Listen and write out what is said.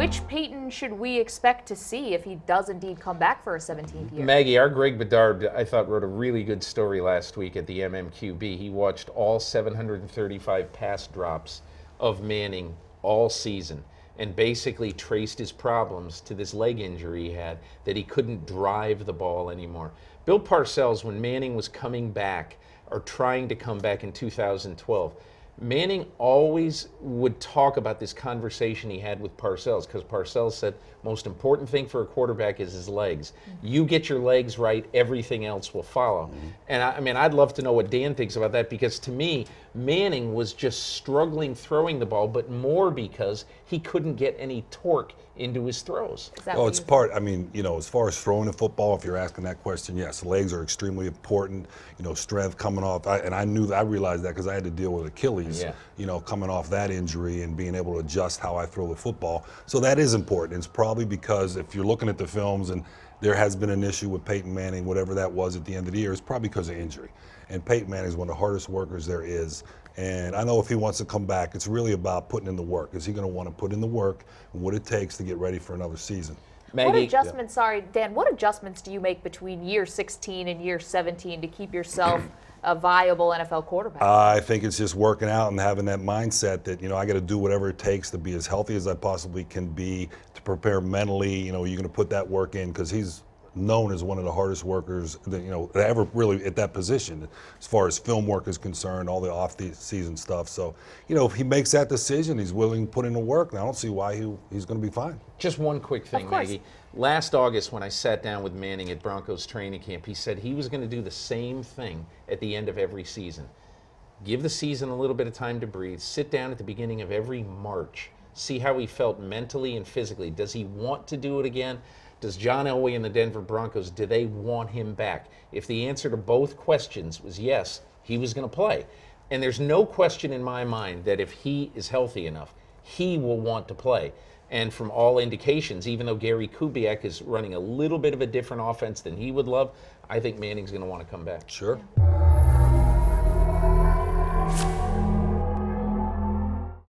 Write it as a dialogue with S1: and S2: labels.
S1: Which Peyton should we expect to see if he does indeed come back for a 17th year?
S2: Maggie, our Greg Bedard, I thought, wrote a really good story last week at the MMQB. He watched all 735 pass drops of Manning all season and basically traced his problems to this leg injury he had, that he couldn't drive the ball anymore. Bill Parcells, when Manning was coming back or trying to come back in 2012, Manning always would talk about this conversation he had with Parcells, because Parcells said most important thing for a quarterback is his legs. You get your legs right, everything else will follow. And I mean, I'd love to know what Dan thinks about that, because to me, Manning was just struggling throwing the ball, but more because he couldn't get any torque into his throws.
S3: Well, it's part, I mean, you know, as far as throwing the football, if you're asking that question, yes, legs are extremely important, you know, strength coming off. I realized that because I had to deal with Achilles, you know, coming off that injury and being able to adjust how I throw the football. So that is important. It's probably because if you're looking at the films and there has been an issue with Peyton Manning, whatever that was at the end of the year, it's probably because of injury. And Peyton Manning is one of the hardest workers there is. And I know if he wants to come back, it's really about putting in the work. Is he going to want to put in the work and what it takes to get ready for another season?
S2: Maggie,
S1: what adjustments, sorry, Dan, what adjustments do you make between year 16 and year 17 to keep yourself a viable NFL quarterback?
S3: I think it's just working out and having that mindset that, you know, I got to do whatever it takes to be as healthy as I possibly can be, to prepare mentally. You know, you're going to put that work in because he's known as one of the hardest workers that, you know, ever really at that position as far as film work is concerned, all the off-season stuff. So, you know, if he makes that decision, he's willing to put in the work, and I don't see why he's going to be fine.
S2: Just one quick thing, Maggie. Last August, when I sat down with Manning at Broncos training camp, he said he was going to do the same thing at the end of every season. Give the season a little bit of time to breathe. Sit down at the beginning of every March. See how he felt mentally and physically. Does he want to do it again? Does John Elway and the Denver Broncos, do they want him back? If the answer to both questions was yes, he was going to play. And there's no question in my mind that if he is healthy enough, he will want to play. And from all indications, even though Gary Kubiak is running a little bit of a different offense than he would love, I think Manning's going to want to come back.
S3: Sure.
S1: Yeah.